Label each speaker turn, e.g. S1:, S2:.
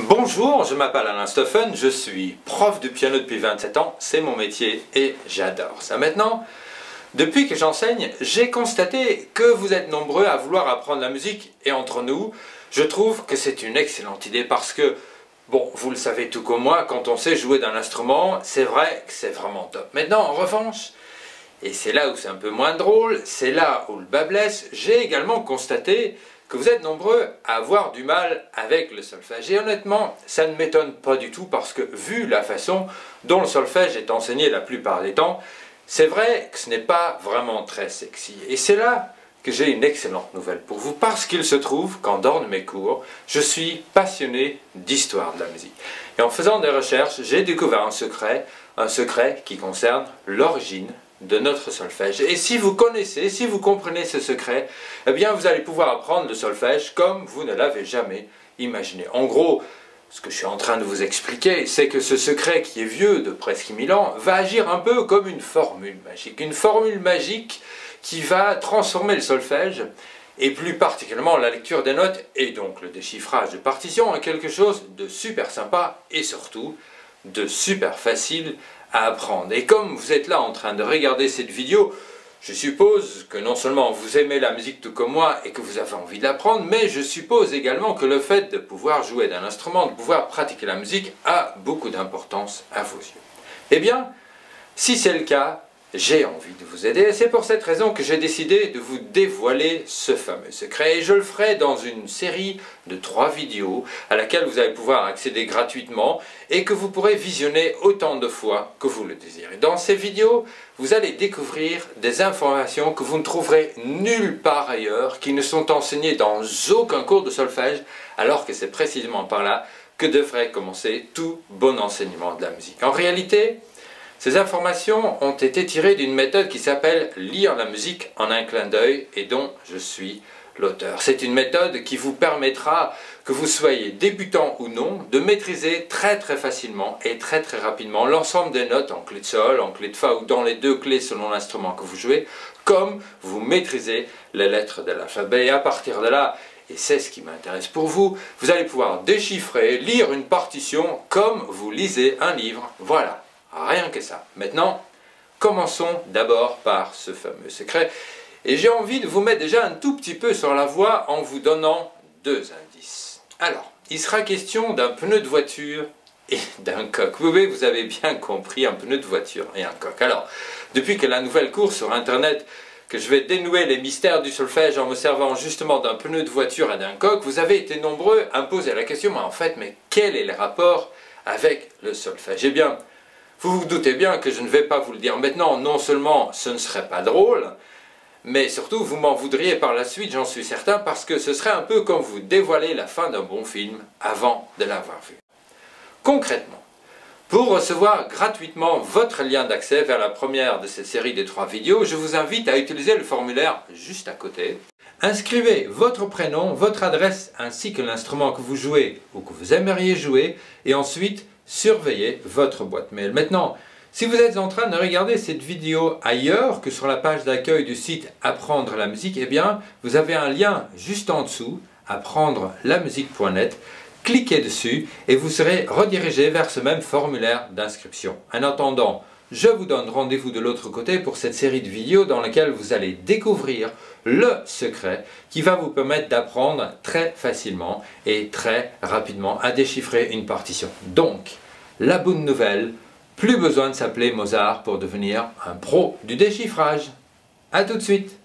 S1: Bonjour, je m'appelle Alain Stoffen, je suis prof de piano depuis 27 ans, c'est mon métier et j'adore ça. Maintenant, depuis que j'enseigne, j'ai constaté que vous êtes nombreux à vouloir apprendre la musique et entre nous, je trouve que c'est une excellente idée parce que, bon, vous le savez tout comme moi, quand on sait jouer d'un instrument, c'est vrai que c'est vraiment top. Maintenant, en revanche, et c'est là où c'est un peu moins drôle, c'est là où le bas blesse, j'ai également constaté que vous êtes nombreux à avoir du mal avec le solfège. Et honnêtement, ça ne m'étonne pas du tout parce que vu la façon dont le solfège est enseigné la plupart des temps, c'est vrai que ce n'est pas vraiment très sexy. Et c'est là que j'ai une excellente nouvelle pour vous parce qu'il se trouve qu'en dehors de mes cours, je suis passionné d'histoire de la musique. Et en faisant des recherches, j'ai découvert un secret qui concerne l'origine de notre solfège. Et si vous connaissez, si vous comprenez ce secret, eh bien vous allez pouvoir apprendre le solfège comme vous ne l'avez jamais imaginé. En gros, ce que je suis en train de vous expliquer, c'est que ce secret qui est vieux de presque 1000 ans va agir un peu comme une formule magique qui va transformer le solfège et plus particulièrement la lecture des notes et donc le déchiffrage de partitions en quelque chose de super sympa et surtout de super facile à apprendre. Et comme vous êtes là en train de regarder cette vidéo, je suppose que non seulement vous aimez la musique tout comme moi et que vous avez envie d'apprendre, mais je suppose également que le fait de pouvoir jouer d'un instrument, de pouvoir pratiquer la musique a beaucoup d'importance à vos yeux. Eh bien, si c'est le cas, j'ai envie de vous aider et c'est pour cette raison que j'ai décidé de vous dévoiler ce fameux secret et je le ferai dans une série de 3 vidéos à laquelle vous allez pouvoir accéder gratuitement et que vous pourrez visionner autant de fois que vous le désirez. Dans ces vidéos, vous allez découvrir des informations que vous ne trouverez nulle part ailleurs, qui ne sont enseignées dans aucun cours de solfège, alors que c'est précisément par là que devrait commencer tout bon enseignement de la musique. En réalité, ces informations ont été tirées d'une méthode qui s'appelle lire la musique en un clin d'œil et dont je suis l'auteur. C'est une méthode qui vous permettra, que vous soyez débutant ou non, de maîtriser très facilement et très rapidement l'ensemble des notes en clé de sol, en clé de fa ou dans les 2 clés selon l'instrument que vous jouez, comme vous maîtrisez les lettres de l'alphabet. Et à partir de là, et c'est ce qui m'intéresse pour vous, vous allez pouvoir déchiffrer, lire une partition comme vous lisez un livre. Voilà. Rien que ça. Maintenant, commençons d'abord par ce fameux secret. Et j'ai envie de vous mettre déjà un tout petit peu sur la voie en vous donnant 2 indices. Alors, il sera question d'un pneu de voiture et d'un coq. Oui, vous avez bien compris, un pneu de voiture et un coq. Alors, depuis que la nouvelle course sur Internet, que je vais dénouer les mystères du solfège en me servant justement d'un pneu de voiture et d'un coq, vous avez été nombreux à me poser la question, mais quel est le rapport avec le solfège? Eh bien, vous vous doutez bien que je ne vais pas vous le dire maintenant, non seulement ce ne serait pas drôle, mais surtout vous m'en voudriez par la suite, j'en suis certain, parce que ce serait un peu comme vous dévoiler la fin d'un bon film avant de l'avoir vu. Concrètement, pour recevoir gratuitement votre lien d'accès vers la première de cette série des 3 vidéos, je vous invite à utiliser le formulaire juste à côté. Inscrivez votre prénom, votre adresse ainsi que l'instrument que vous jouez ou que vous aimeriez jouer et ensuite surveillez votre boîte mail. Maintenant, si vous êtes en train de regarder cette vidéo ailleurs que sur la page d'accueil du site Apprendre la musique, eh bien, vous avez un lien juste en dessous, apprendre-la-musique.net. Cliquez dessus et vous serez redirigé vers ce même formulaire d'inscription. En attendant, je vous donne rendez-vous de l'autre côté pour cette série de vidéos dans laquelle vous allez découvrir le secret qui va vous permettre d'apprendre très facilement et très rapidement à déchiffrer une partition. Donc, la bonne nouvelle, plus besoin de s'appeler Mozart pour devenir un pro du déchiffrage. A tout de suite!